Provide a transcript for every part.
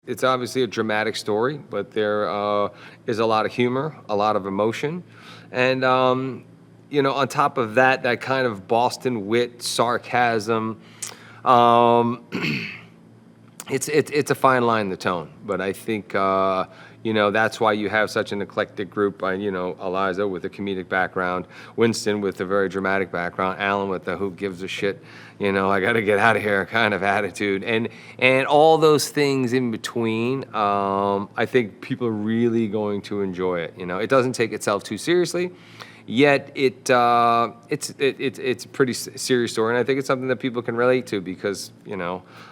It's obviously a dramatic story, but there is a lot of humor, a lot of emotion, and on top of that, that kind of Boston wit, sarcasm. Um, it's a fine line, the tone, but I think that's why you have such an eclectic group. Iliza with a comedic background, Winston with a very dramatic background, Alan with the who gives a shit, I got to get out of here kind of attitude, and all those things in between. I think people are really going to enjoy it. It doesn't take itself too seriously. Yet it's a pretty serious story, and I think it's something that people can relate to because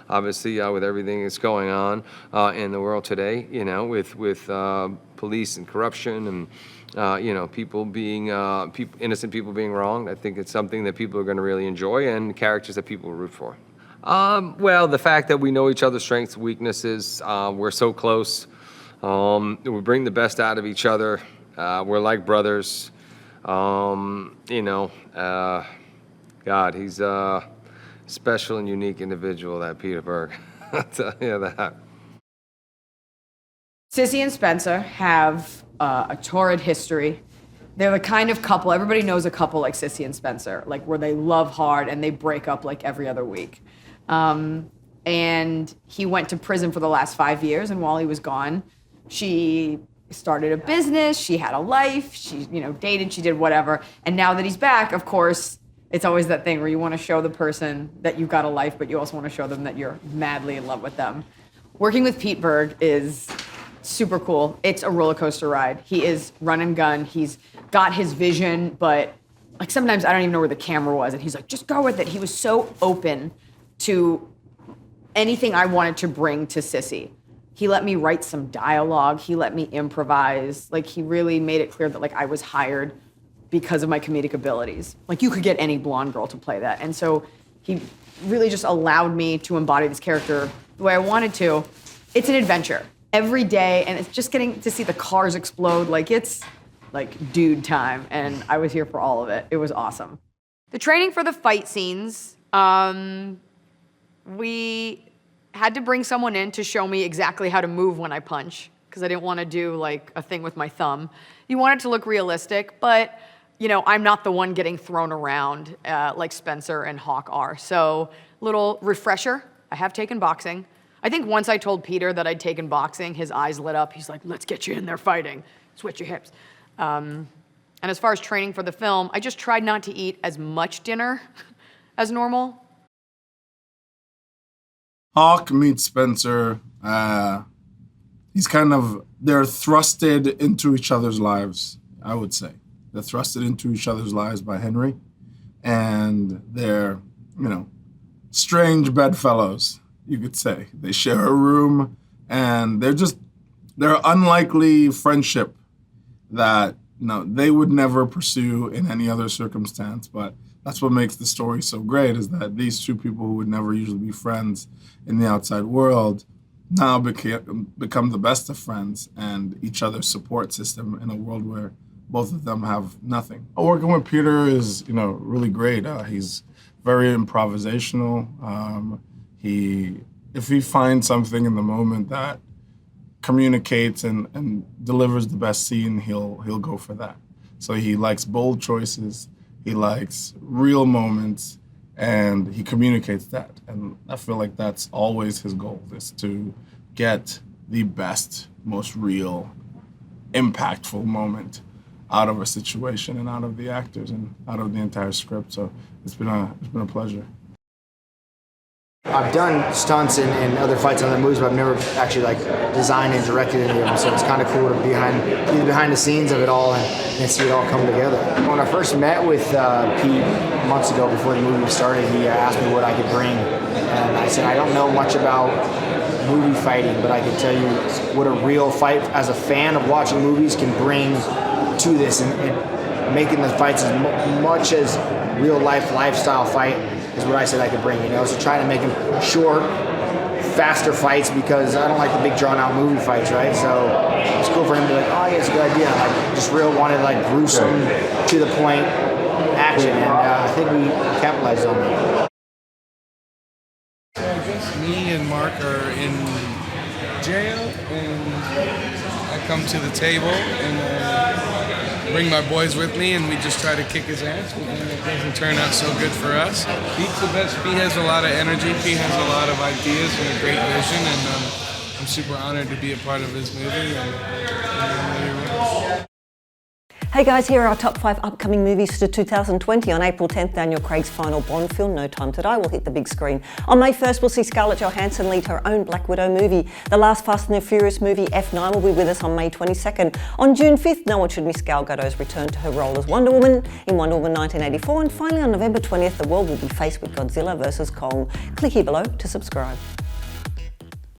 obviously with everything that's going on in the world today, with police and corruption and people being innocent people being wronged. I think it's something that people are going to really enjoy and characters that people will root for. Well, the fact that we know each other's strengths, weaknesses, we're so close. We bring the best out of each other. We're like brothers. God, he's a special and unique individual, that Peter Berg. I'll tell you that. Susy and Spenser have a torrid history. They're the kind of couple, everybody knows a couple like Susy and Spenser, like where they love hard and they break up like every other week. And he went to prison for the last 5 years, and while he was gone, she started a business, she had a life, she, dated, she did whatever. And now that he's back, of course, it's always that thing where you want to show the person that you've got a life, but you also want to show them that you're madly in love with them. Working with Pete Berg is super cool. It's a roller coaster ride. He is run and gun. He's got his vision, but like sometimes I don't even know where the camera was, and he's like, just go with it. He was so open to anything I wanted to bring to Susy. He let me write some dialogue. He let me improvise. Like, he really made it clear that, like, I was hired because of my comedic abilities. Like, you could get any blonde girl to play that. And so he really just allowed me to embody this character the way I wanted to. It's an adventure every day, and it's just getting to see the cars explode. Like, it's, like, dude time, and I was here for all of it. It was awesome. The training for the fight scenes, we had to bring someone in to show me exactly how to move when I punch, because I didn't want to do like a thing with my thumb. You want it to look realistic, but I'm not the one getting thrown around like Spenser and Hawk are. So, little refresher, I have taken boxing. I think once I told Peter that I'd taken boxing, his eyes lit up. He's like, let's get you in there fighting. Switch your hips. And as far as training for the film, I just tried not to eat as much dinner as normal. Hawk meets Spenser. They're thrusted into each other's lives, I would say. They're thrusted into each other's lives by Henry. And they're, strange bedfellows, you could say. They share a room, and they're unlikely friendship that, they would never pursue in any other circumstance. But that's what makes the story so great, is that these two people who would never usually be friends in the outside world now become the best of friends and each other's support system in a world where both of them have nothing. Working with Peter is, really great. He's very improvisational. If he finds something in the moment that communicates and delivers the best scene, he'll go for that. So he likes bold choices. He likes real moments, and he communicates that. And I feel like that's always his goal, is to get the best, most real, impactful moment out of a situation and out of the actors and out of the entire script. So it's been a pleasure. I've done stunts in other fights in other movies, but I've never actually designed and directed any of them. So it's kind of cool to be behind the scenes of it all and see it all come together. When I first met with Pete months ago before the movie started, he asked me what I could bring, and I said I don't know much about movie fighting, but I can tell you what a real fight as a fan of watching movies can bring to this, and making the fights as much as real life lifestyle fight is what I said I could bring, so trying to make them short, faster fights, because I don't like the big drawn out movie fights, right? So it's cool for him to be like, oh yeah, it's a good idea. I just real wanted gruesome, to the point action, and I think we capitalized on that. Me and Mark are in jail, and I come to the table and bring my boys with me, and we just try to kick his ass, but then it doesn't turn out so good for us. Pete's the best. Pete has a lot of energy. Pete has a lot of ideas and a great vision, and I'm super honored to be a part of his movie. Hey guys, here are our top 5 upcoming movies for 2020. On April 10th, Daniel Craig's final Bond film, No Time to Die, will hit the big screen. On May 1st, we'll see Scarlett Johansson lead her own Black Widow movie. The last Fast and the Furious movie, F9, will be with us on May 22nd. On June 5th, no one should miss Gal Gadot's return to her role as Wonder Woman in Wonder Woman 1984. And finally, on November 20th, the world will be faced with Godzilla vs. Kong. Click here below to subscribe.